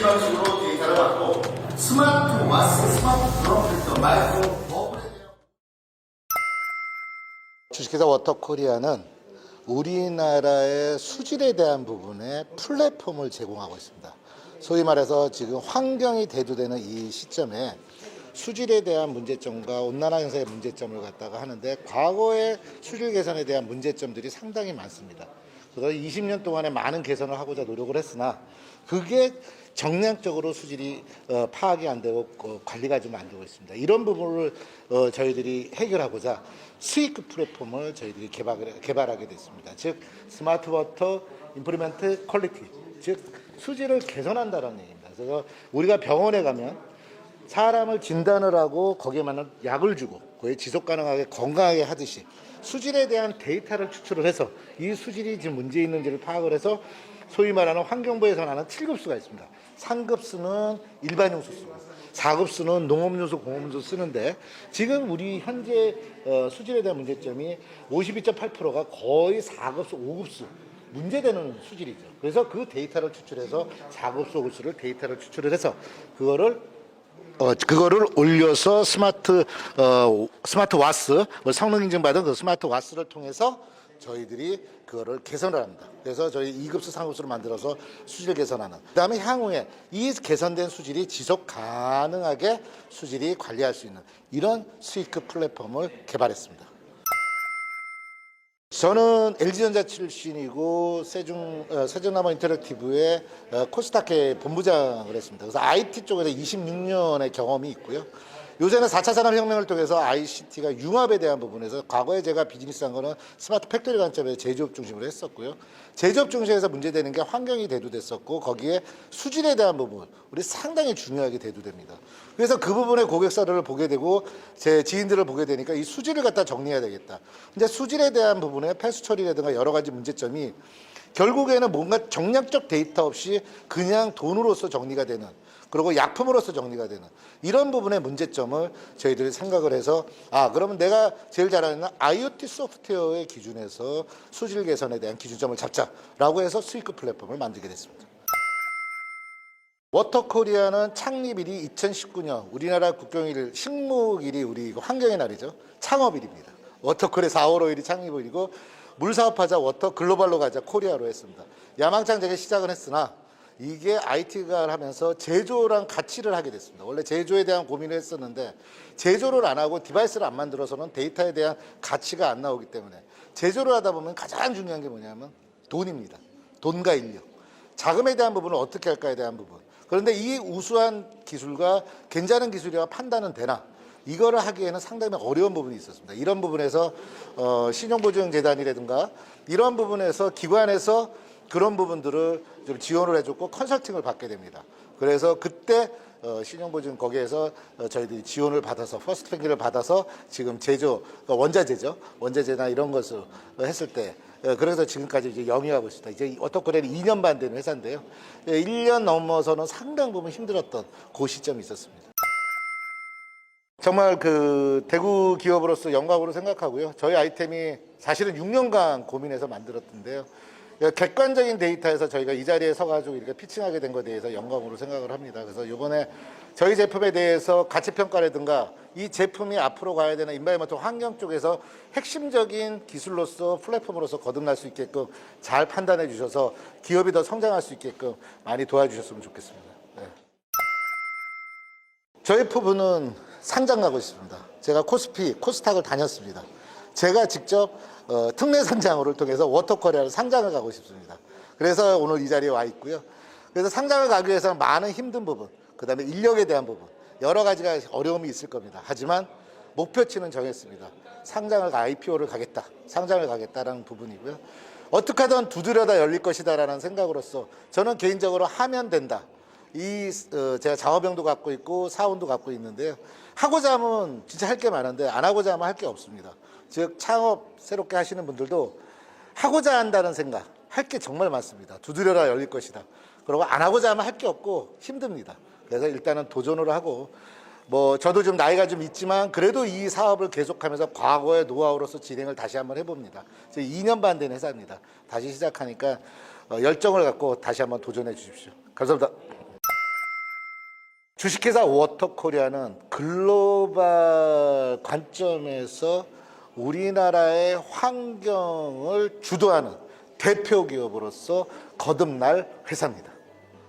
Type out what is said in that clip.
이런 식으로 데이터를 받고 스마트 와스, 스마트 드럼 필터, 마이크로 버블에 대한 주식회사 워터코리아는 우리나라의 수질에 대한 부분에 플랫폼을 제공하고 있습니다. 소위 말해서 지금 환경이 대두되는 이 시점에 수질에 대한 문제점과 온난화 현상의 문제점을 갖다가 하는데 과거의 수질 개선에 대한 문제점들이 상당히 많습니다. 그래서 20년 동안에 많은 개선을 하고자 노력을 했으나 그게 정량적으로 수질이 파악이 안 되고 관리가 좀 안 되고 있습니다. 이런 부분을 저희들이 해결하고자 스위크 플랫폼을 저희들이 개발하게 됐습니다. 즉 스마트 워터 임프루먼트 퀄리티, 즉 수질을 개선한다는 얘기입니다. 그래서 우리가 병원에 가면 사람을 진단을 하고 거기에 맞는 약을 주고 거의 지속 가능하게 건강하게 하듯이 수질에 대한 데이터를 추출을 해서 이 수질이 지금 문제 있는지를 파악을 해서 소위 말하는 환경부에서 나는 7급수가 있습니다. 3급수는 일반용수 쓰고 4급수는 농업용수, 공업용수 쓰는데 지금 우리 현재 수질에 대한 문제점이 52.8%가 거의 4급수, 5급수 문제되는 수질이죠. 그래서 그 데이터를 추출해서 4급수, 5급수를 데이터를 추출을 해서 그거를 올려서 스마트 와스, 성능 인증받은 그 스마트 와스를 통해서 저희들이 그거를 개선을 합니다. 그래서 저희 2급수, 3급수를 만들어서 수질 개선하는. 그다음에 향후에 이 개선된 수질이 지속 가능하게 수질이 관리할 수 있는 이런 스위크 플랫폼을 개발했습니다. 저는 LG전자 출신이고 세종나무 인터랙티브의 코스타케 본부장을 했습니다. 그래서 IT 쪽에서 26년의 경험이 있고요. 요새는 4차 산업혁명을 통해서 ICT가 융합에 대한 부분에서 과거에 제가 비즈니스한 거는 스마트 팩토리 관점에서 제조업 중심으로 했었고요. 제조업 중심에서 문제되는 게 환경이 대두됐었고 거기에 수질에 대한 부분 우리 상당히 중요하게 대두됩니다. 그래서 그 부분에 고객사를 보게 되고 제 지인들을 보게 되니까 이 수질을 갖다 정리해야 되겠다. 근데 수질에 대한 부분에 폐수 처리라든가 여러 가지 문제점이 결국에는 뭔가 정량적 데이터 없이 그냥 돈으로서 정리가 되는 그리고 약품으로서 정리가 되는 이런 부분의 문제점을 저희들이 생각을 해서 그러면 내가 제일 잘 아는 IoT 소프트웨어의 기준에서 수질 개선에 대한 기준점을 잡자라고 해서 스위크 플랫폼을 만들게 됐습니다. 워터코리아는 창립일이 2019년 우리나라 국경일 식목일이 우리 환경의 날이죠. 창업일입니다. 워터코리아 4월 5일이 창립일이고 물사업하자 워터 글로벌로 가자 코리아로 했습니다. 야망창 제가 시작은 했으나 이게 IT가 하면서 제조랑 같이를 하게 됐습니다. 원래 제조에 대한 고민을 했었는데 제조를 안 하고 디바이스를 안 만들어서는 데이터에 대한 가치가 안 나오기 때문에 제조를 하다 보면 가장 중요한 게 뭐냐면 돈입니다. 돈과 인력. 자금에 대한 부분을 어떻게 할까에 대한 부분. 그런데 이 우수한 기술과 괜찮은 기술이라 판단은 되나? 이거를 하기에는 상당히 어려운 부분이 있었습니다. 이런 부분에서 신용보증재단이라든가 이런 부분에서 기관에서 그런 부분들을 좀 지원을 해줬고 컨설팅을 받게 됩니다. 그래서 그때 신용보증 거기에서 저희들이 지원을 받아서 퍼스트 뱅크를 받아서 지금 제조 원자재죠. 원자재나 이런 것을 했을 때 그래서 지금까지 이제 영위하고 있습니다. 이제 워터코리아는 2년 반 된 회사인데요. 1년 넘어서는 상당 부분 힘들었던 그 시점이 있었습니다. 정말 그 대구 기업으로서 영광으로 생각하고요. 저희 아이템이 사실은 6년간 고민해서 만들었던데요. 객관적인 데이터에서 저희가 이 자리에 서가지고 이렇게 피칭하게 된 것에 대해서 영광으로 생각을 합니다. 그래서 이번에 저희 제품에 대해서 가치평가라든가 이 제품이 앞으로 가야 되는 인바이먼트 환경 쪽에서 핵심적인 기술로서 플랫폼으로서 거듭날 수 있게끔 잘 판단해 주셔서 기업이 더 성장할 수 있게끔 많이 도와주셨으면 좋겠습니다. 네. 저희 부분은 상장 가고 있습니다. 제가 코스닥을 다녔습니다. 제가 직접 특례 상장을 통해서 워터코리아를 상장을 가고 싶습니다. 그래서 오늘 이 자리에 와 있고요. 그래서 상장을 가기 위해서는 많은 힘든 부분, 그 다음에 인력에 대한 부분, 여러 가지가 어려움이 있을 겁니다. 하지만 목표치는 정했습니다. IPO를 가겠다, 상장을 가겠다라는 부분이고요. 어떻게 하든 두드려다 열릴 것이다라는 생각으로서 저는 개인적으로 하면 된다. 제가 작업형도 갖고 있고 사원도 갖고 있는데요. 하고자 하면 진짜 할 게 많은데 안 하고자 하면 할 게 없습니다. 즉 창업 새롭게 하시는 분들도 하고자 한다는 생각, 할 게 정말 많습니다. 두드려라 열릴 것이다. 그리고 안 하고자 하면 할 게 없고 힘듭니다. 그래서 일단은 도전을 하고 저도 좀 나이가 좀 있지만 그래도 이 사업을 계속하면서 과거의 노하우로서 진행을 다시 한번 해봅니다. 2년 반 된 회사입니다. 다시 시작하니까 열정을 갖고 다시 한번 도전해 주십시오. 감사합니다. 주식회사 워터코리아는 글로벌 관점에서 우리나라의 환경을 주도하는 대표 기업으로서 거듭날 회사입니다.